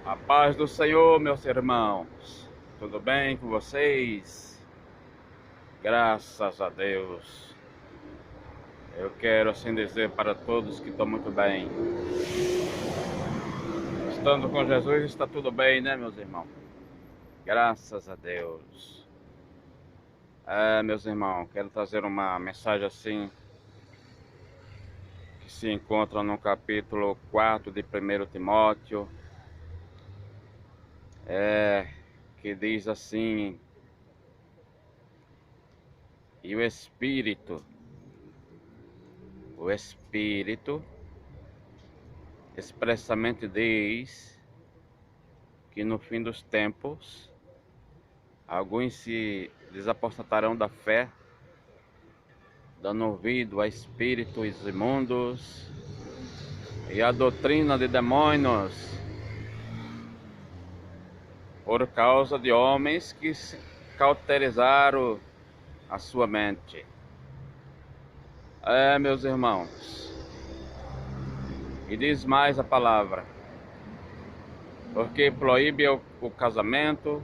A paz do Senhor, meus irmãos. Tudo bem com vocês? Graças a Deus. Eu quero assim dizer para todos que estão muito bem. Estando com Jesus está tudo bem, né, meus irmãos? Graças a Deus. Meus irmãos, quero trazer uma mensagem assim que se encontra no capítulo 4 de 1 Timóteo. Que diz assim: E o Espírito expressamente diz que no fim dos tempos alguns se desapostatarão da fé, dando ouvido a espíritos imundos e a doutrina de demônios, por causa de homens que se cauterizaram a sua mente. Meus irmãos, e diz mais a palavra, porque proíbe o casamento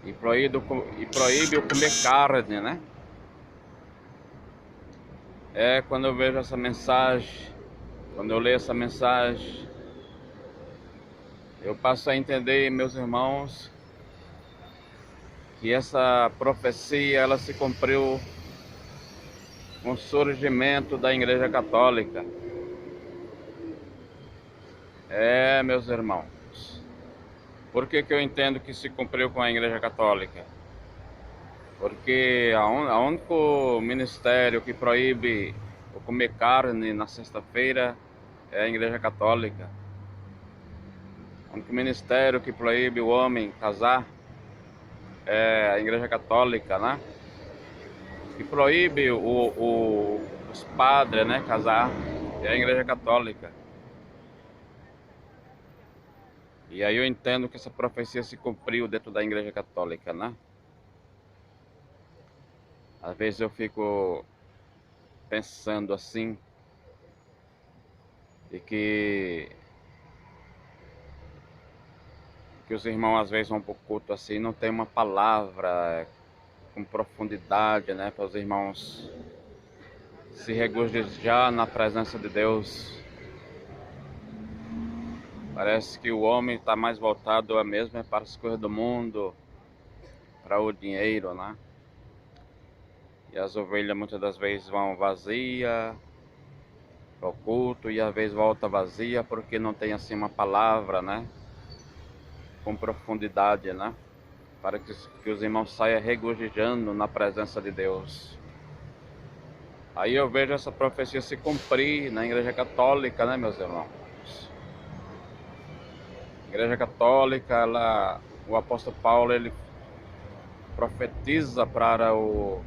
e proíbe o comer carne, né? Quando eu vejo essa mensagem, quando eu leio essa mensagem, eu passo a entender, meus irmãos, que essa profecia ela se cumpriu com o surgimento da Igreja Católica. Meus irmãos, por que eu entendo que se cumpriu com a Igreja Católica? Porque a único ministério que proíbe o comer carne na sexta-feira é a Igreja Católica. O único ministério que proíbe o homem casar é a Igreja Católica, né? Que proíbe os padres, né, casar é a Igreja Católica. E aí eu entendo que essa profecia se cumpriu dentro da Igreja Católica, né? Às vezes eu fico pensando assim, de que os irmãos às vezes vão para o culto assim, não tem uma palavra com profundidade, né, para os irmãos se regozijar na presença de Deus. Parece que o homem está mais voltado mesmo para as coisas do mundo, para o dinheiro, né? E as ovelhas muitas das vezes vão vazia para o culto e às vezes volta vazia porque não tem assim uma palavra, né? Com profundidade, né? Para que os irmãos saiam regozijando na presença de Deus. Aí eu vejo essa profecia se cumprir na Igreja Católica, né, meus irmãos? A Igreja Católica, o apóstolo Paulo, ele profetiza para o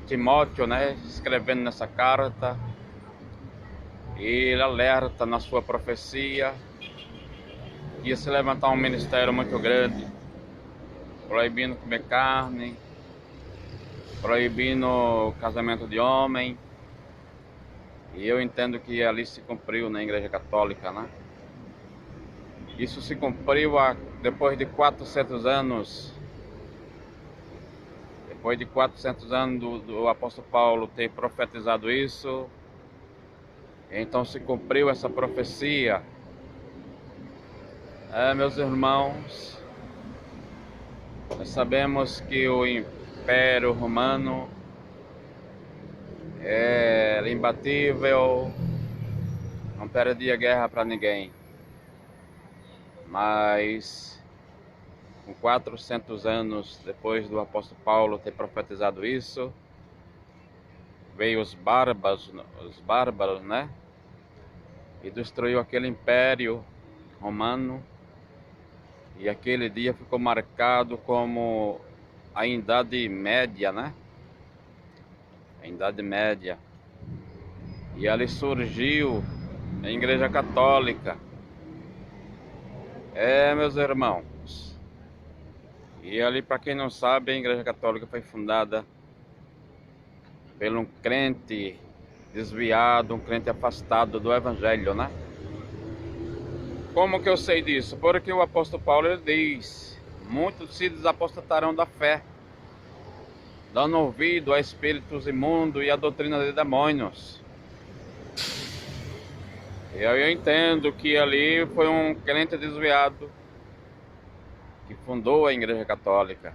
Timóteo, né, escrevendo nessa carta, e ele alerta na sua profecia que ia se levantar um ministério muito grande, proibindo comer carne, proibindo o casamento de homem. E eu entendo que ali se cumpriu na Igreja Católica, né? Isso se cumpriu depois de 400 anos. Depois de 400 anos do apóstolo Paulo ter profetizado isso, então se cumpriu essa profecia. Meus irmãos, nós sabemos que o Império Romano era imbatível, não perdia guerra para ninguém. Mas com 400 anos depois do apóstolo Paulo ter profetizado isso, veio os bárbaros, né? E destruiu aquele Império Romano. E aquele dia ficou marcado como a Idade Média, né? A Idade Média. E ali surgiu a Igreja Católica. Meus irmãos. E ali, para quem não sabe, a Igreja Católica foi fundada por um crente desviado, um crente afastado do Evangelho, né? Como que eu sei disso? Porque o apóstolo Paulo ele diz: muitos se desapostatarão da fé, dando ouvido a espíritos imundos e a doutrina de demônios. E eu entendo que ali foi um crente desviado que fundou a Igreja Católica.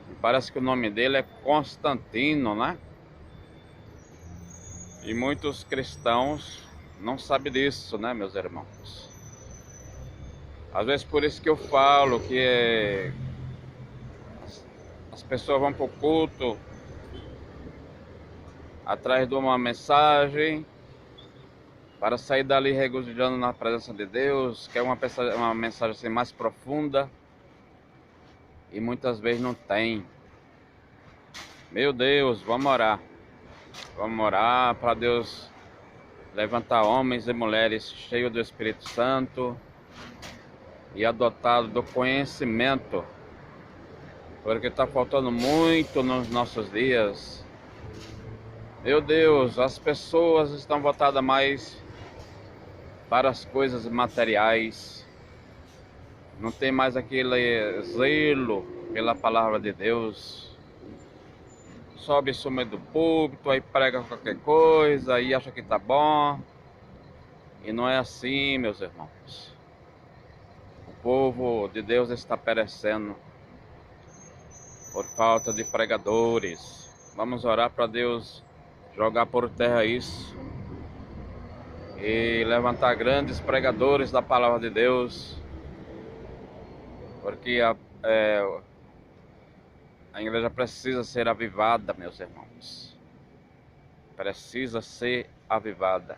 E parece que o nome dele é Constantino, né? E muitos cristãos não sabem disso, né, meus irmãos? Às vezes por isso que eu falo que as pessoas vão para o culto atrás de uma mensagem para sair dali regozijando na presença de Deus, que é uma mensagem assim, mais profunda, e muitas vezes não tem. Meu Deus, vamos orar. Vamos orar para Deus levantar homens e mulheres cheios do Espírito Santo e adotados do conhecimento, porque está faltando muito nos nossos dias. Meu Deus, as pessoas estão voltadas mais para as coisas materiais, não tem mais aquele zelo pela palavra de Deus. Sobe suma do púlpito, aí prega qualquer coisa, aí acha que tá bom. E não é assim, meus irmãos. O povo de Deus está perecendo por falta de pregadores. Vamos orar para Deus jogar por terra isso e levantar grandes pregadores da palavra de Deus, porque a igreja precisa ser avivada, meus irmãos. Precisa ser avivada.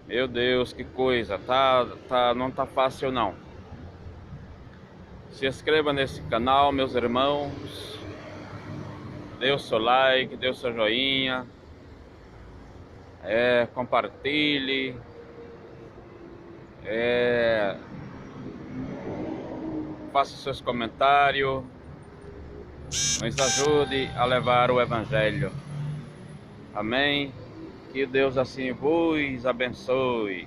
Meu Deus, que coisa. Não tá fácil não. Se inscreva nesse canal, meus irmãos. Dê o seu like, dê o seu joinha. Compartilhe. Faça seus comentários. Nos ajude a levar o Evangelho. Amém? Que Deus assim vos abençoe.